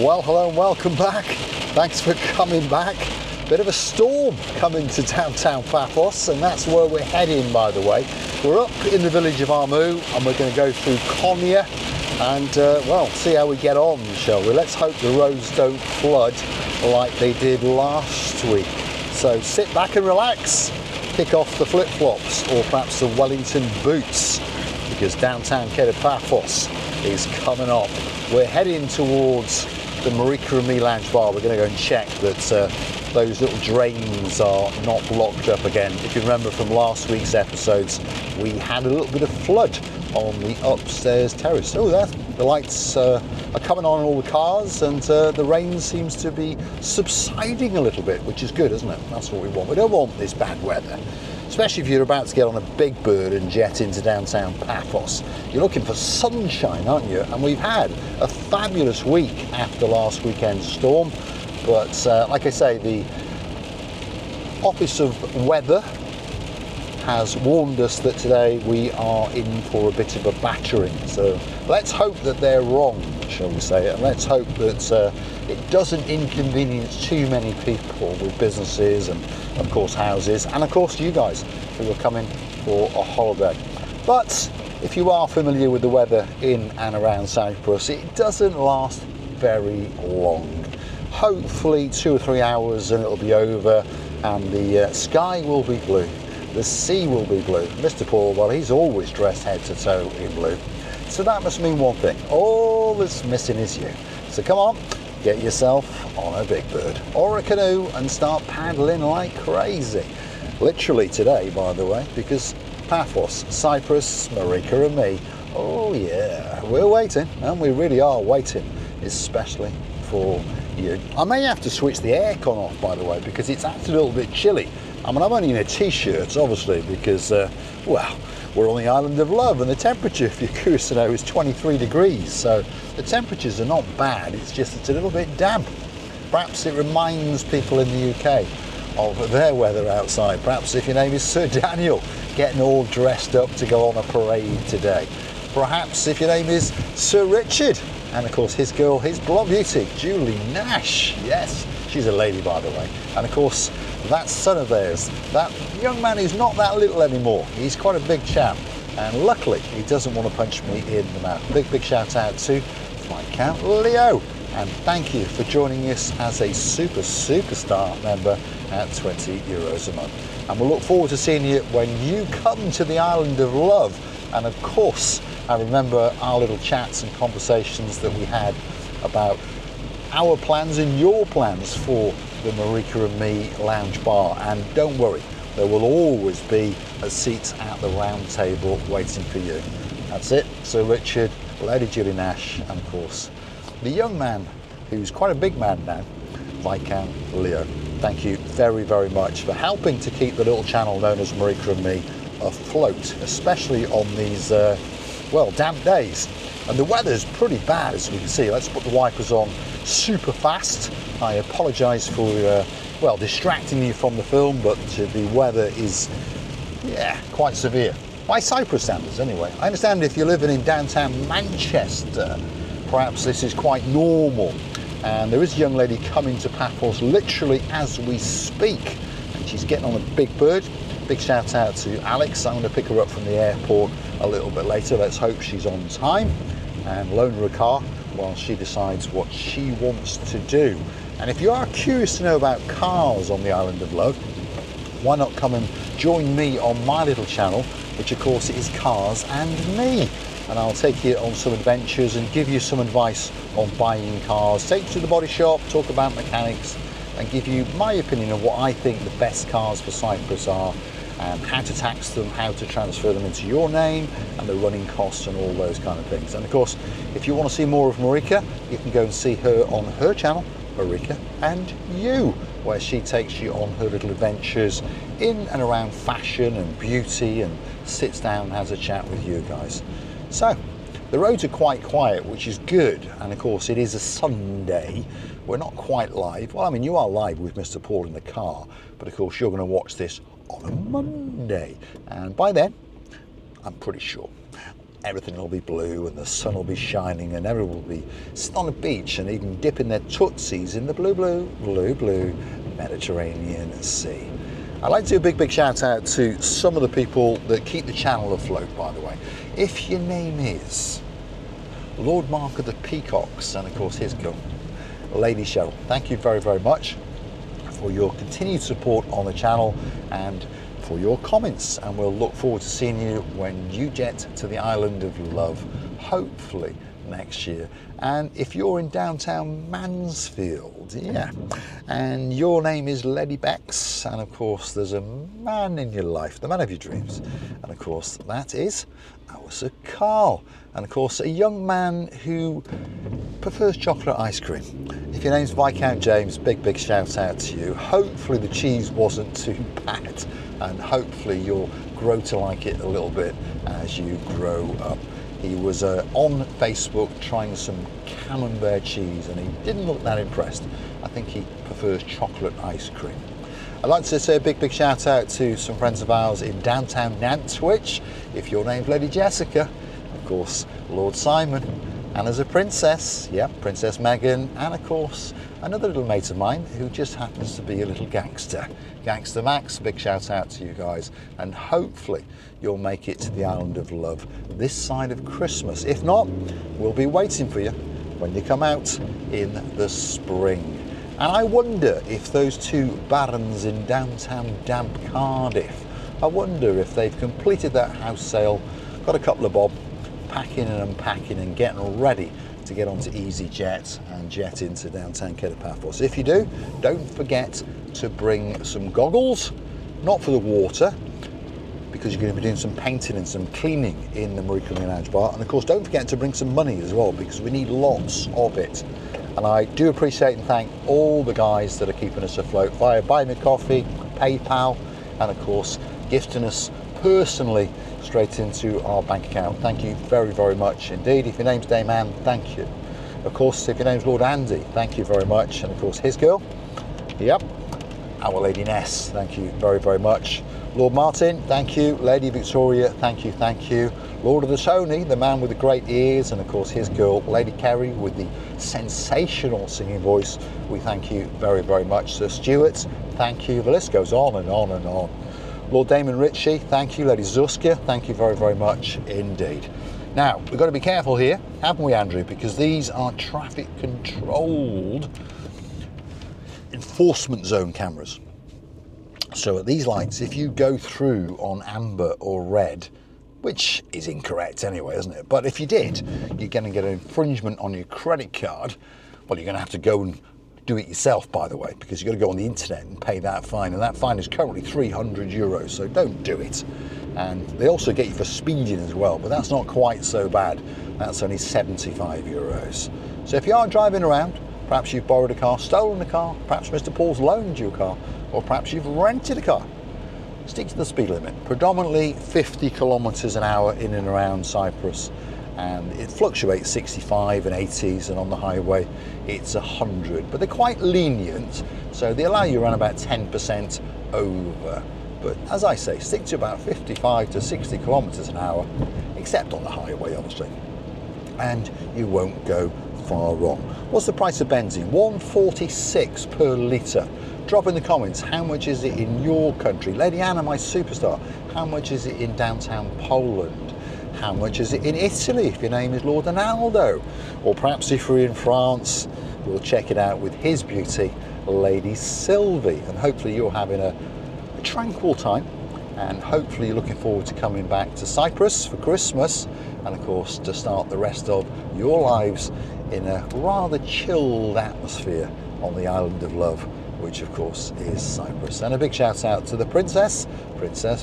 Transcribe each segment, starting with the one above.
Well, hello and welcome back. Thanks for coming back. Bit of a storm coming to downtown Paphos, and that's where we're heading, by the way. We're up in the village of Armu, and we're going to go through Konya and, well, see how we get on, shall we? Let's hope the roads don't flood like they did last week. So sit back and relax, kick off the flip-flops or perhaps the Wellington boots, because downtown Paphos is coming up. We're heading towards the Marika and me lounge bar. We're going to go and check that those little drains are not blocked up again. If you remember from last week's episodes, we had a little bit of flood on the upstairs terrace. Oh, there, the lights are coming on all the cars, and the rain seems to be subsiding a little bit, which is good, isn't it? That's what we want. We don't want this bad weather, especially if you're about to get on a big bird and jet into downtown Paphos. You're looking for sunshine, aren't you? And we've had a fabulous week after last weekend's storm. But like I say, the Office of Weather has warned us that today we are in for a bit of a battering. So let's hope that they're wrong, shall we say, and let's hope that it doesn't inconvenience too many people with businesses and, of course, houses, and, of course, you guys who are coming for a holiday. But if you are familiar with the weather in and around Cyprus, it doesn't last very long. Hopefully 2 or 3 hours and it'll be over, and the sky will be blue. The sea will be blue. Mr. Paul, well, he's always dressed head to toe in blue. So that must mean one thing. All that's missing is you. So come on, get yourself on a big bird or a canoe and start paddling like crazy. Literally today, by the way, because Paphos, Cyprus, Marika and me, oh yeah, we're waiting, and we really are waiting, especially for you. I may have to switch the aircon off, by the way, because it's actually a little bit chilly. I mean, I'm only in a t-shirt, obviously, because, well, we're on the island of love, and the temperature, if you're curious to know, is 23 degrees. So the temperatures are not bad, it's just it's a little bit damp. Perhaps it reminds people in the UK of their weather outside. Perhaps if your name is Sir Daniel, getting all dressed up to go on a parade today. Perhaps if your name is Sir Richard, and of course his girl, his blonde beauty, Julie Nash. Yes, she's a lady, by the way. And of course, that son of theirs, that young man who's not that little anymore. He's quite a big chap, and luckily he doesn't want to punch me in the mouth. Big shout out to Flight Count Leo, and thank you for joining us as a superstar member at €20 a month. And we'll look forward to seeing you when you come to the island of love. And of course, I remember our little chats and conversations that we had about our plans and your plans for the Marika and me lounge bar. And don't worry, there will always be a seat at the round table waiting for you. That's it. So Richard, Lady Julie Nash, and of course the young man who's quite a big man now, Viscount Leo. Thank you very much for helping to keep the little channel known as Marika and me afloat, especially on these well, damp days. And the weather's pretty bad, as we can see. Let's put the wipers on super fast. I apologise for, well, distracting you from the film, but the weather is, yeah, quite severe. By Cyprus standards, anyway. I understand if you're living in downtown Manchester, perhaps this is quite normal. And there is a young lady coming to Paphos literally as we speak, and she's getting on a big bird. Big shout out to Alex. I'm going to pick her up from the airport a little bit later. Let's hope she's on time and loan her a car while she decides what she wants to do. And if you are curious to know about cars on the island of love, why not come and join me on my little channel, which of course is Cars and Me. And I'll take you on some adventures and give you some advice on buying cars, take you to the body shop, talk about mechanics, and give you my opinion of what I think the best cars for Cyprus are, and how to tax them, how to transfer them into your name, and the running costs and all those kind of things. And of course, if you want to see more of Marika, you can go and see her on her channel, Marika and You, where she takes you on her little adventures in and around fashion and beauty, and sits down and has a chat with you guys. So the roads are quite quiet, which is good, and of course it is a Sunday. We're not quite live. Well, I mean, you are live with Mr. Paul in the car, but of course you're going to watch this on a Monday, and by then I'm pretty sure everything will be blue and the sun will be shining and everyone will be sitting on the beach and even dipping their tootsies in the blue Mediterranean Sea. I'd like to do a big shout out to some of the people that keep the channel afloat, by the way. If your name is Lord Mark of the Peacocks, and of course his girl, Lady Cheryl, thank you very much for your continued support on the channel and for your comments, and we'll look forward to seeing you when you get to the island of love, hopefully next year. And if you're in downtown Mansfield, yeah, and your name is Lady Bex, and of course there's a man in your life, the man of your dreams, and of course that is our Sir Carl, and of course a young man who prefers chocolate ice cream. If your name's Viscount James, big shout out to you. Hopefully the cheese wasn't too bad, and hopefully you'll grow to like it a little bit as you grow up. He was on Facebook trying some camembert cheese and he didn't look that impressed. I think he prefers chocolate ice cream. I'd like to say a big shout out to some friends of ours in downtown Nantwich. If your name's Lady Jessica, of course Lord Simon, and as a princess, yeah, Princess Megan, and of course another little mate of mine who just happens to be a little gangster. Gangster Max, big shout out to you guys, and hopefully you'll make it to the island of love this side of Christmas. If not, we'll be waiting for you when you come out in the spring. And I wonder if those two barons in downtown damp Cardiff, I wonder if they've completed that house sale, got a couple of bob, packing and unpacking and getting ready to get onto EasyJet and jet into downtown Paphos. If you do, don't forget to bring some goggles, not for the water, because you're going to be doing some painting and some cleaning in the Marika Lounge Bar. And of course, don't forget to bring some money as well, because we need lots of it. And I do appreciate and thank all the guys that are keeping us afloat via Buy Me Coffee, PayPal, and of course, gifting us personally straight into our bank account. Thank you very much indeed. If your name's Dame Anne, thank you. Of course, if your name's Lord Andy, thank you very much. And of course, his girl, yep, our Lady Ness, thank you very much. Lord Martin, thank you. Lady Victoria, thank you. Lord of the Tony, the man with the great ears, and of course his girl, Lady Kerry, with the sensational singing voice. We thank you very much. Sir Stuart, thank you. The list goes on and on and on. Lord Damon Ritchie, thank you. Lady Zuskia, thank you very much indeed. Now, we've got to be careful here, haven't we, Andrew? Because these are traffic controlled enforcement zone cameras. So at these lights, if you go through on amber or red, which is incorrect anyway, isn't it? But if you did, you're going to get an infringement on your credit card. Well, you're going to have to go and do it yourself, by the way, because you've got to go on the internet and pay that fine, and that fine is currently €300, so don't do it. And they also get you for speeding as well, but that's not quite so bad. That's only €75. So if you are driving around, perhaps you've borrowed a car, stolen a car, perhaps Mr. Paul's loaned you a car, or perhaps you've rented a car, stick to the speed limit. Predominantly 50 kilometers an hour in and around Cyprus, and it fluctuates 65 and 80s, and on the highway it's 100, but they're quite lenient, so they allow you around about 10% over. But as I say, stick to about 55 to 60 kilometers an hour, except on the highway obviously, and you won't go far wrong. What's the price of benzene? 1.46 per litre. Drop in the comments, how much is it in your country? Lady Anna, my superstar, how much is it in downtown Poland? How much is it in Italy, if your name is Lord Ronaldo? Or perhaps if you're in France, we'll check it out with his beauty, Lady Sylvie. And hopefully you're having a tranquil time, and hopefully you're looking forward to coming back to Cyprus for Christmas, and of course to start the rest of your lives in a rather chilled atmosphere on the island of love, which of course is Cyprus. And a big shout out to the Princess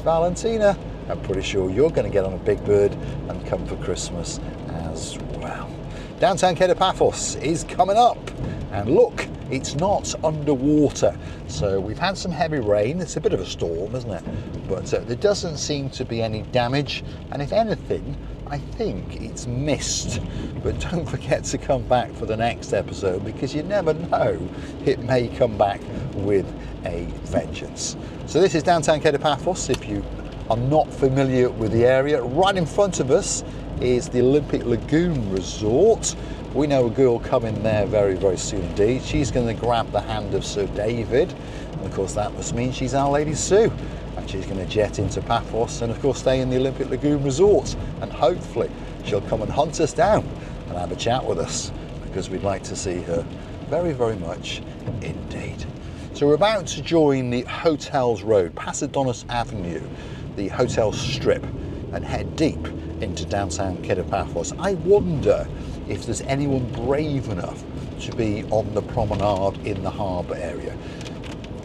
Valentina. I'm pretty sure you're going to get on a big bird and come for Christmas as well. Downtown Paphos is coming up, and look, it's not underwater. So we've had some heavy rain. It's a bit of a storm, isn't it? But there doesn't seem to be any damage, and if anything, I think it's missed. But don't forget to come back for the next episode, because you never know, it may come back with a vengeance. So this is Downtown Paphos. If you are not familiar with the area, right in front of us is the Olympic Lagoon Resort. We know a girl coming there very, very soon indeed. She's going to grab the hand of Sir David, and of course that must mean she's Our Lady Sue, and she's going to jet into Paphos and of course stay in the Olympic Lagoon Resort, and hopefully she'll come and hunt us down and have a chat with us, because we'd like to see her very, very much indeed. So we're about to join the Hotels Road, past Adonis Avenue, the hotel strip, and head deep into downtown Paphos. I wonder if there's anyone brave enough to be on the promenade in the harbour area.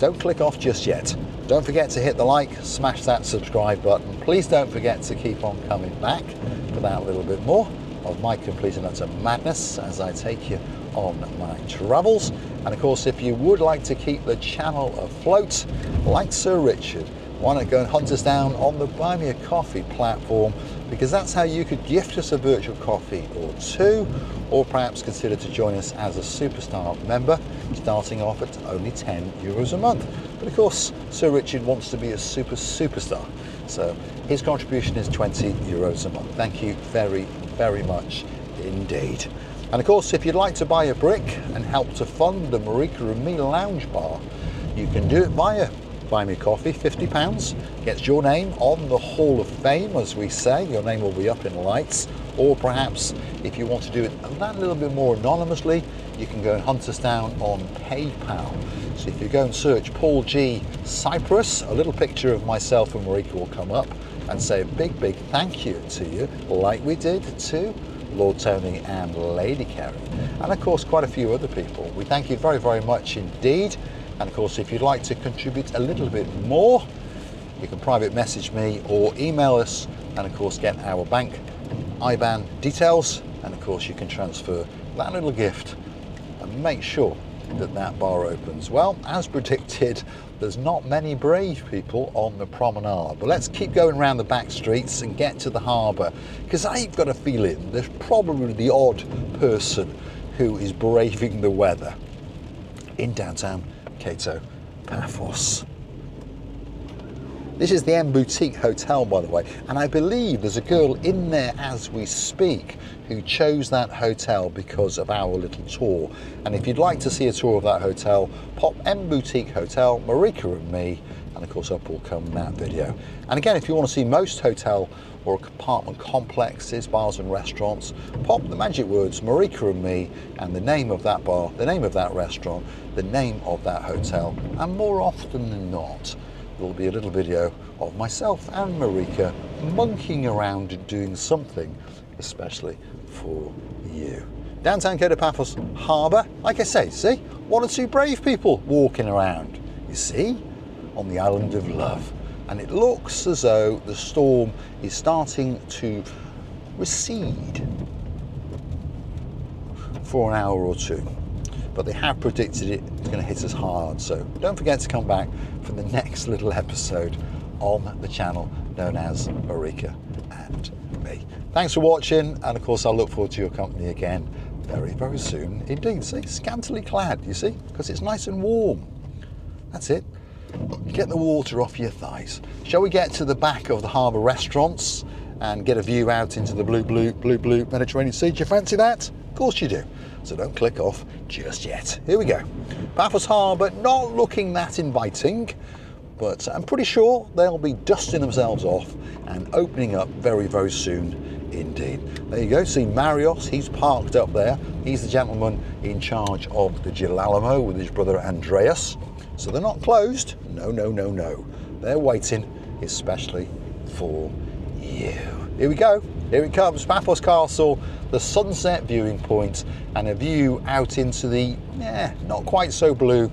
Don't click off just yet. Don't forget to hit the like, smash that subscribe button. Please don't forget to keep on coming back for that little bit more of my complete and utter madness as I take you on my travels. And of course, if you would like to keep the channel afloat, like Sir Richard, why not go and hunt us down on the Buy Me a Coffee platform, because that's how you could gift us a virtual coffee or two, or perhaps consider to join us as a Superstar member, starting off at only €10 a month. But of course, Sir Richard wants to be a superstar, so his contribution is €20 a month. Thank you very, very much indeed. And of course, if you'd like to buy a brick and help to fund the Marika and Me Lounge Bar, you can do it via Buy Me Coffee. £50 gets your name on the Hall of Fame, as we say. Your name will be up in lights. Or perhaps if you want to do it that little bit more anonymously, you can go and hunt us down on PayPal. So if you go and search Paul G Cyprus, a little picture of myself and Marika will come up, and say a big, big thank you to you, like we did to Lord Tony and Lady Carrie, and of course quite a few other people. We thank you very, very much indeed. And of course, if you'd like to contribute a little bit more, you can private message me or email us, and of course get our bank IBAN details, and of course you can transfer that little gift and make sure that that bar opens. Well, as predicted, there's not many brave people on the promenade, but let's keep going around the back streets and get to the harbour, because I've got a feeling there's probably the odd person who is braving the weather in downtown Paphos. This is the M Boutique Hotel, by the way, and I believe there's a girl in there as we speak who chose that hotel because of our little tour. And if you'd like to see a tour of that hotel, pop M Boutique Hotel, Marika and Me, and of course up will come that video. And again, if you want to see most hotel or apartment complexes, bars and restaurants, pop the magic words Marika and Me and the name of that bar, the name of that restaurant, the name of that hotel, and more often than not, there'll be a little video of myself and Marika monkeying around and doing something especially for you. Downtown Paphos Harbour, like I say, see, one or two brave people walking around, you see, on the island of love. And it looks as though the storm is starting to recede for an hour or two. But they have predicted it's going to hit us hard, so don't forget to come back for the next little episode on the channel known as Marika and Me. Thanks for watching, and of course I'll look forward to your company again very, very soon indeed. See, scantily clad, you see, because it's nice and warm. That's it. Get the water off your thighs. Shall we get to the back of the harbour restaurants and get a view out into the blue Mediterranean Sea? Do you fancy that? Of course you do. So don't click off just yet. Here we go. Paphos Harbour, not looking that inviting, but I'm pretty sure they'll be dusting themselves off and opening up very, very soon indeed. There you go. See Marios, he's parked up there. He's the gentleman in charge of the Girolamo with his brother Andreas. So they're not closed. No, no, no, no. They're waiting especially for you. Here we go. Here it comes. Paphos Castle, the sunset viewing point, and a view out into the, not quite so blue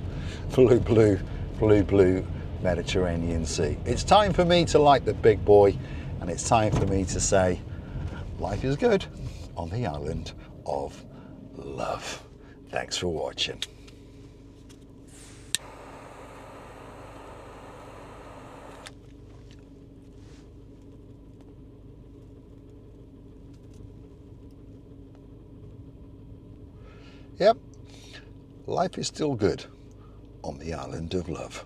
Mediterranean Sea. It's time for me to like the big boy, and it's time for me to say, life is good on the island of love. Thanks for watching. Yep, life is still good on the island of love.